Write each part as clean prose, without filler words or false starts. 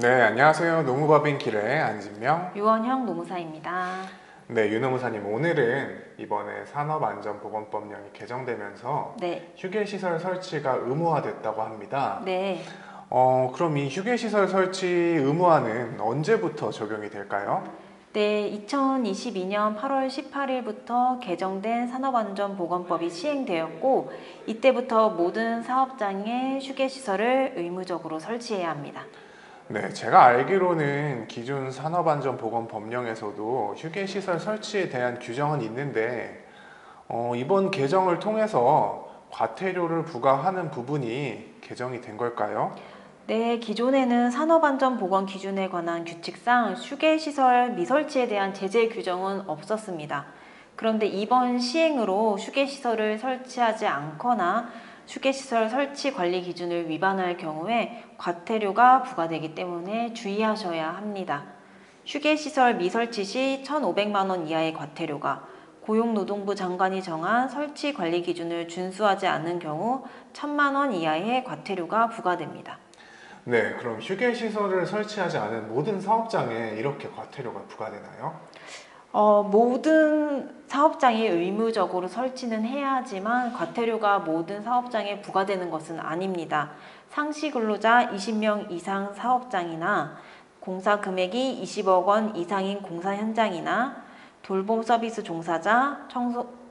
네, 안녕하세요. 노무법인 길의 안진명, 유원형 노무사입니다. 네, 유노무사님, 오늘은 이번에 산업안전보건법령이 개정되면서 네, 휴게시설 설치가 의무화됐다고 합니다. 네, 그럼 이 휴게시설 설치 의무화는 언제부터 적용이 될까요? 네, 2022년 8월 18일부터 개정된 산업안전보건법이 시행되었고, 이때부터 모든 사업장에 휴게시설을 의무적으로 설치해야 합니다. 네, 제가 알기로는 기존 산업안전보건법령에서도 휴게시설 설치에 대한 규정은 있는데, 이번 개정을 통해서 과태료를 부과하는 부분이 개정이 된 걸까요? 네, 기존에는 산업안전보건 기준에 관한 규칙상 휴게시설 미설치에 대한 제재 규정은 없었습니다. 그런데 이번 시행으로 휴게시설을 설치하지 않거나 휴게시설 설치 관리 기준을 위반할 경우에 과태료가 부과되기 때문에 주의하셔야 합니다. 휴게시설 미설치 시 1,500만 원 이하의 과태료가, 고용노동부 장관이 정한 설치 관리 기준을 준수하지 않는 경우 1,000만 원 이하의 과태료가 부과됩니다. 네, 그럼 휴게시설을 설치하지 않은 모든 사업장에 이렇게 과태료가 부과되나요? 모든 사업장에 의무적으로 설치는 해야 하지만 과태료가 모든 사업장에 부과되는 것은 아닙니다. 상시 근로자 20명 이상 사업장이나 공사 금액이 20억 원 이상인 공사 현장이나 돌봄 서비스 종사자,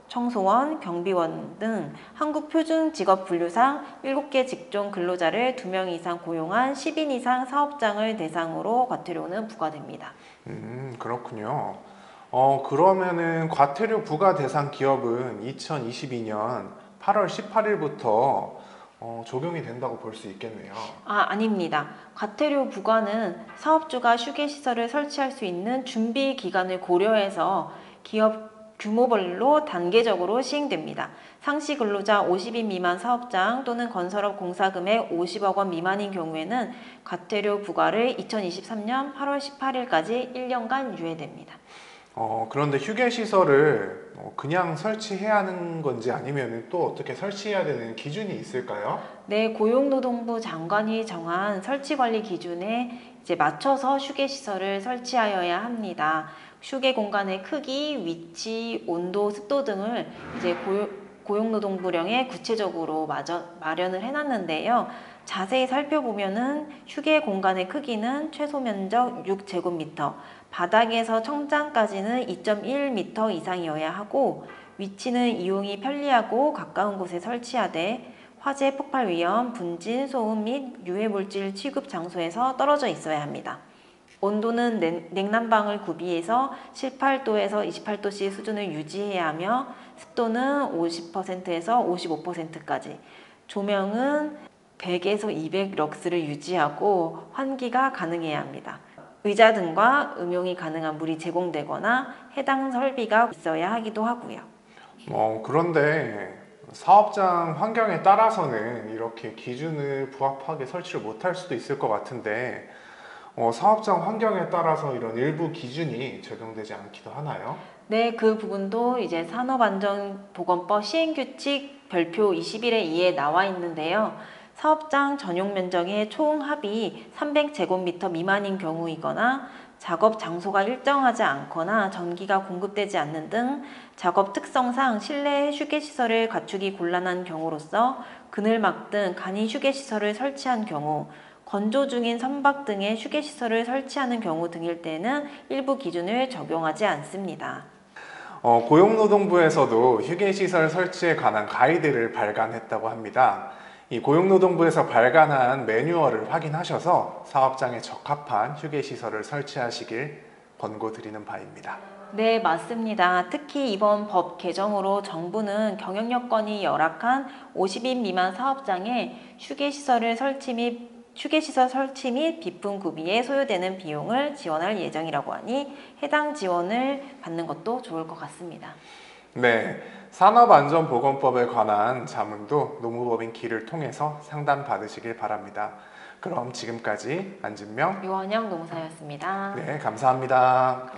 청소원, 경비원 등 한국표준직업분류상 7개 직종 근로자를 2명 이상 고용한 10인 이상 사업장을 대상으로 과태료는 부과됩니다. 그렇군요. 그러면은 과태료 부과 대상 기업은 2022년 8월 18일부터 적용이 된다고 볼 수 있겠네요. 아닙니다. 과태료 부과는 사업주가 휴게시설을 설치할 수 있는 준비 기간을 고려해서 기업 규모별로 단계적으로 시행됩니다. 상시 근로자 50인 미만 사업장 또는 건설업 공사금액 50억 원 미만인 경우에는 과태료 부과를 2023년 8월 18일까지 1년간 유예됩니다. 그런데 휴게시설을 그냥 설치해야 하는 건지 아니면 또 어떻게 설치해야 되는 기준이 있을까요? 네, 고용노동부 장관이 정한 설치관리 기준에 맞춰서 휴게시설을 설치하여야 합니다. 휴게 공간의 크기, 위치, 온도, 습도 등을 고용노동부령에 구체적으로 마련을 해놨는데요. 자세히 살펴보면은 휴게 공간의 크기는 최소 면적 6제곱미터, 바닥에서 천장까지는 2.1m 이상이어야 하고, 위치는 이용이 편리하고 가까운 곳에 설치하되 화재 폭발 위험, 분진, 소음 및 유해물질 취급 장소에서 떨어져 있어야 합니다. 온도는 냉난방을 구비해서 18도에서 28도씨 수준을 유지해야 하며 습도는 50%에서 55%까지, 조명은 100에서 200럭스를 유지하고 환기가 가능해야 합니다. 의자 등과 음용이 가능한 물이 제공되거나 해당 설비가 있어야 하기도 하고요. 그런데 사업장 환경에 따라서는 이렇게 기준을 부합하게 설치를 못할 수도 있을 것 같은데 사업장 환경에 따라서 이런 일부 기준이 적용되지 않기도 하나요? 네, 그 부분도 산업안전보건법 시행규칙 별표 21에 2에 나와 있는데요. 사업장 전용 면적의 총 합이 300제곱미터 미만인 경우이거나 작업 장소가 일정하지 않거나 전기가 공급되지 않는 등 작업 특성상 실내 휴게시설을 갖추기 곤란한 경우로서 그늘막 등 간이 휴게시설을 설치한 경우, 건조 중인 선박 등의 휴게시설을 설치하는 경우 등일 때는 일부 기준을 적용하지 않습니다. 고용노동부에서도 휴게시설 설치에 관한 가이드를 발간했다고 합니다. 이 고용노동부에서 발간한 매뉴얼을 확인하셔서 사업장에 적합한 휴게시설을 설치하시길 권고드리는 바입니다. 네, 맞습니다. 특히 이번 법 개정으로 정부는 경영 여건이 열악한 50인 미만 사업장에 휴게시설 설치 및 비품 구비에 소요되는 비용을 지원할 예정이라고 하니 해당 지원을 받는 것도 좋을 것 같습니다. 네, 산업안전보건법에 관한 자문도 노무법인 길을 통해서 상담 받으시길 바랍니다. 그럼 지금까지 안진명, 유원영 노무사였습니다. 네, 감사합니다.